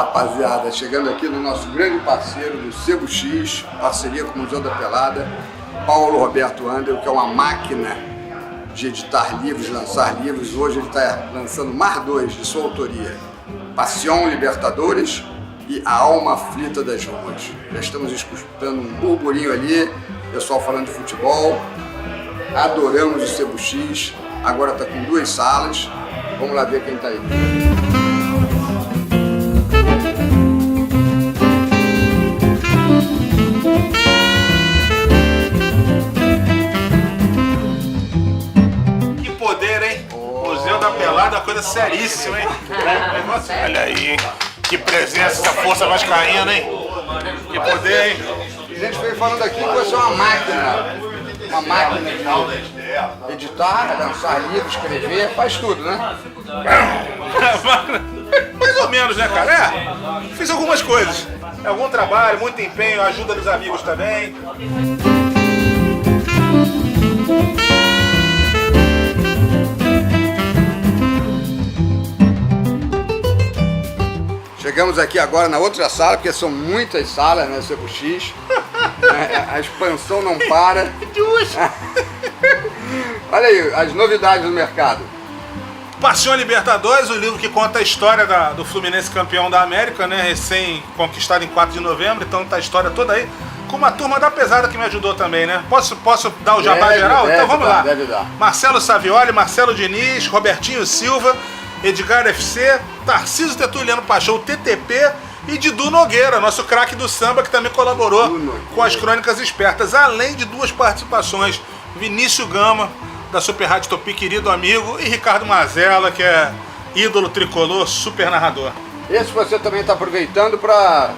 rapaziada, chegando aqui no nosso grande parceiro do Sebo X, parceria com o Museu da Pelada, Paulo Roberto Andel, que é uma máquina de editar livros, lançar livros. Hoje ele está lançando mais dois de sua autoria, Paixão Libertadores e A Alma Aflita das Ruas. Já estamos escutando um burburinho ali, pessoal falando de futebol, adoramos o Sebo X, agora está com 2 salas, vamos lá ver quem está aí. Da Pelada, coisa seríssima, hein? Olha aí, que presença, essa força vascaína, hein? Que poder, hein? A gente veio falando aqui que você é uma máquina de editar, lançar livros, escrever, faz tudo, né? Mais ou menos, né, cara? Fiz algumas coisas. Algum trabalho, muito empenho, ajuda dos amigos também. Chegamos aqui agora na outra sala, porque são muitas salas, né, Sebo X. A expansão não para. Olha aí, as novidades do mercado. Paixão Libertadores, o livro que conta a história do Fluminense campeão da América, né, recém-conquistado em 4 de novembro, então tá a história toda aí. Com uma turma da pesada que me ajudou também, né? Posso dar o jabá geral? Então vamos lá. Deve dar. Marcelo Savioli, Marcelo Diniz, Robertinho Silva, Edgar FC, Tarcísio Tertuliano Paixão, TTP e Didu Nogueira, nosso craque do samba, que também colaborou com as Crônicas Espertas, além de 2 participações, Vinícius Gama, da Super Rádio Topi, querido amigo, e Ricardo Mazella, que é ídolo tricolor, super narrador. Esse você também está aproveitando para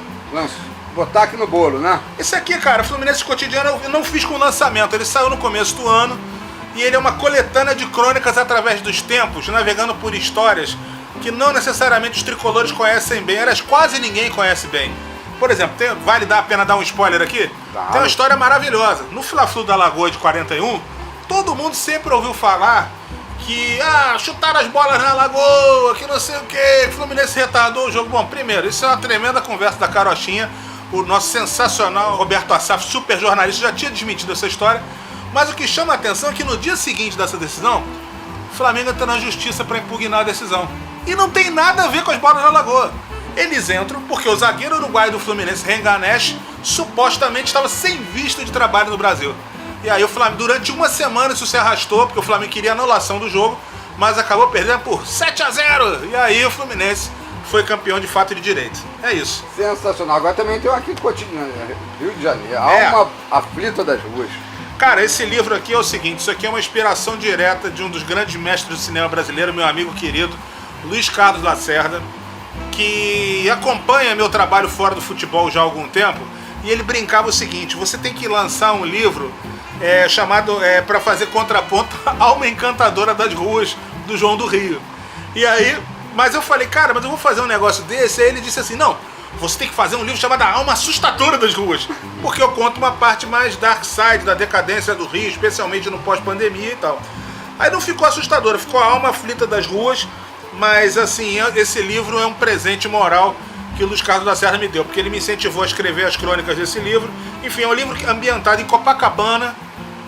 botar aqui no bolo, né? Esse aqui, cara, Fluminense Cotidiano, eu não fiz com lançamento, ele saiu no começo do ano, e ele é uma coletânea de crônicas através dos tempos, navegando por histórias que não necessariamente os tricolores conhecem bem, elas quase ninguém conhece bem. Por exemplo, vale a pena dar um spoiler aqui? Claro. Tem uma história maravilhosa. No Fla-Flu da Lagoa de 41, todo mundo sempre ouviu falar que chutaram as bolas na Lagoa, que não sei o que, Fluminense retardou o jogo. Bom, primeiro, isso é uma tremenda conversa da Carochinha. O nosso sensacional Roberto Assaf, super jornalista, já tinha desmentido essa história. Mas o que chama a atenção é que no dia seguinte dessa decisão, o Flamengo entra na justiça para impugnar a decisão. E não tem nada a ver com as bolas na Lagoa. Eles entram porque o zagueiro uruguaio do Fluminense, Renganesh, supostamente estava sem visto de trabalho no Brasil. E aí o Flamengo, durante uma semana isso se arrastou, porque o Flamengo queria anulação do jogo, mas acabou perdendo por 7-0. E aí o Fluminense foi campeão de fato e de direito. É isso. Sensacional. Agora também tem um aqui cotidiano, Rio de Janeiro, A Alma Aflita das Ruas. Cara, esse livro aqui é o seguinte, isso aqui é uma inspiração direta de um dos grandes mestres do cinema brasileiro, meu amigo querido, Luiz Carlos Lacerda, que acompanha meu trabalho fora do futebol já há algum tempo, e ele brincava o seguinte: você tem que lançar um livro chamado, para fazer contraponto, Alma Encantadora das Ruas, do João do Rio. E aí, mas eu falei, cara, mas eu vou fazer um negócio desse, aí ele disse assim, não, você tem que fazer um livro chamado A Alma Assustadora das Ruas, porque eu conto uma parte mais dark side da decadência do Rio, especialmente no pós-pandemia e tal. Aí não ficou assustadora, ficou A Alma Aflita das Ruas, mas assim, esse livro é um presente moral que o Luiz Carlos Lacerda me deu, porque ele me incentivou a escrever as crônicas desse livro. Enfim, é um livro ambientado em Copacabana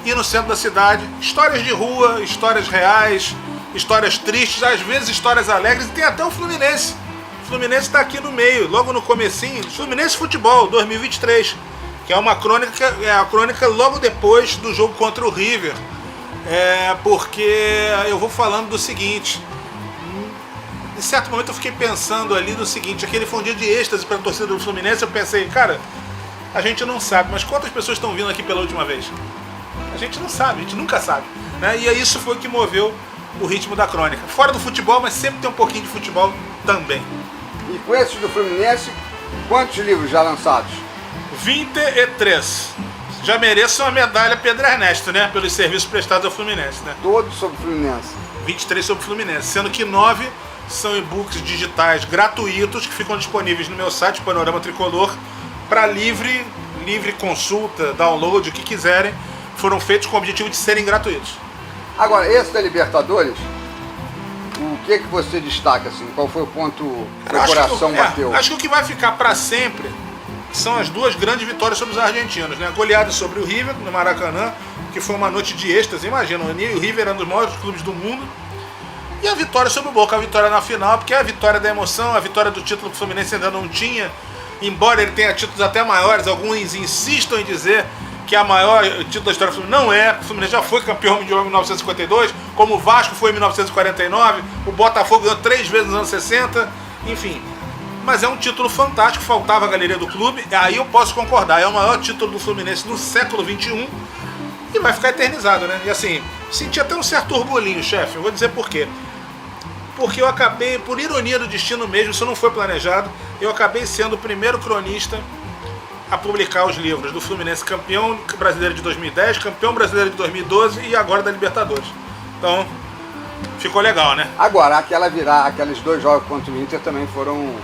e no centro da cidade, histórias de rua, histórias reais, histórias tristes, às vezes histórias alegres, e tem até o Fluminense. O Fluminense está aqui no meio, logo no comecinho, Fluminense Futebol 2023, que é uma crônica, a crônica logo depois do jogo contra o River. Porque eu vou falando do seguinte, em certo momento eu fiquei pensando ali do seguinte, aquele foi um dia de êxtase para a torcida do Fluminense, eu pensei, cara, a gente não sabe, mas quantas pessoas estão vindo aqui pela última vez? A gente não sabe, a gente nunca sabe, né? E isso foi o que moveu o ritmo da crônica. Fora do futebol, mas sempre tem um pouquinho de futebol também. E com esses do Fluminense, quantos livros já lançados? 23. Já mereço uma medalha Pedro Ernesto, né? Pelos serviços prestados ao Fluminense, né? Todos sobre o Fluminense. 23 sobre o Fluminense, sendo que 9 são e-books digitais gratuitos que ficam disponíveis no meu site, Panorama Tricolor, para livre consulta, download, o que quiserem. Foram feitos com o objetivo de serem gratuitos. Agora, esse da Libertadores, o que você destaca, assim? Qual foi o ponto que o Acho coração bateu? Acho que o que vai ficar para sempre são as duas grandes vitórias sobre os argentinos, né? A goleada sobre o River no Maracanã, que foi uma noite de êxtase, imagina, o River era um dos maiores clubes do mundo. E a vitória sobre o Boca, a vitória na final, porque é a vitória da emoção, a vitória do título que o Fluminense ainda não tinha, embora ele tenha títulos até maiores, alguns insistam em dizer que a maior título da história do Fluminense não é. O Fluminense já foi campeão mundial em 1952, como o Vasco foi em 1949, o Botafogo ganhou 3 vezes nos anos 60, enfim. Mas é um título fantástico, faltava a galeria do clube, aí eu posso concordar, é o maior título do Fluminense no século XXI e vai ficar eternizado, né? E assim, senti até um certo orgulhinho, chefe, eu vou dizer por quê. Porque eu acabei, por ironia do destino mesmo, isso não foi planejado, eu acabei sendo o primeiro cronista a publicar os livros do Fluminense campeão brasileiro de 2010, campeão brasileiro de 2012 e agora da Libertadores. Então, ficou legal, né? Agora, aqueles 2 jogos contra o Inter também foram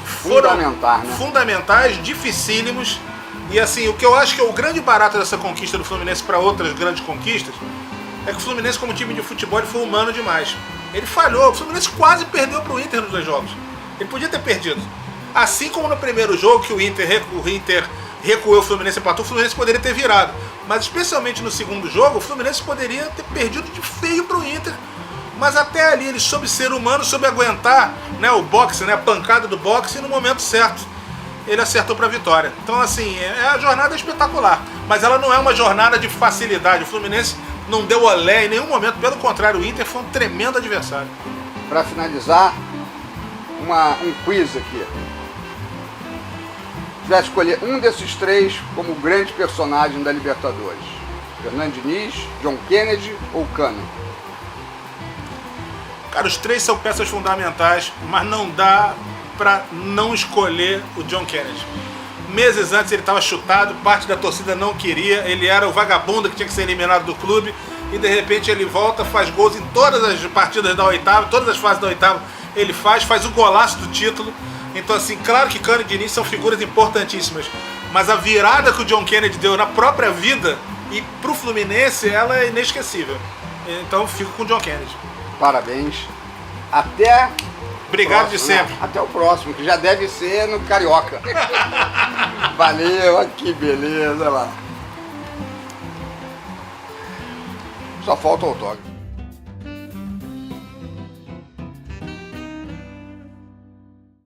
fundamentais, né? Fundamentais, dificílimos. E assim, o que eu acho que é o grande barato dessa conquista do Fluminense para outras grandes conquistas é que o Fluminense, como time de futebol, ele foi humano demais. Ele falhou, o Fluminense quase perdeu para o Inter nos 2 jogos. Ele podia ter perdido. Assim como no primeiro jogo, que o Inter recuou, o Fluminense empatou, o Fluminense poderia ter virado. Mas especialmente no segundo jogo, o Fluminense poderia ter perdido de feio para o Inter. Mas até ali ele soube ser humano, soube aguentar, né, o boxe, né, a pancada do boxe, e no momento certo ele acertou para a vitória. Então assim, a jornada é espetacular, mas ela não é uma jornada de facilidade. O Fluminense não deu olé em nenhum momento, pelo contrário, o Inter foi um tremendo adversário. Para finalizar, um quiz aqui. Se tivesse escolher um desses 3 como grande personagem da Libertadores: Fernando Diniz, John Kennedy ou Cano? Cara, os 3 são peças fundamentais, mas não dá para não escolher o John Kennedy. Meses antes ele estava chutado, parte da torcida não queria, ele era o vagabundo que tinha que ser eliminado do clube, e de repente ele volta, faz gols em todas as partidas da oitava, todas as fases da oitava ele faz o golaço do título. Então assim, claro que Cano e Diniz são figuras importantíssimas, mas a virada que o John Kennedy deu na própria vida e pro Fluminense, ela é inesquecível. Então fico com o John Kennedy. Parabéns. Até obrigado próximo, de sempre. Né? Até o próximo, que já deve ser no Carioca. Valeu, olha que beleza, olha lá. Só falta o autógrafo.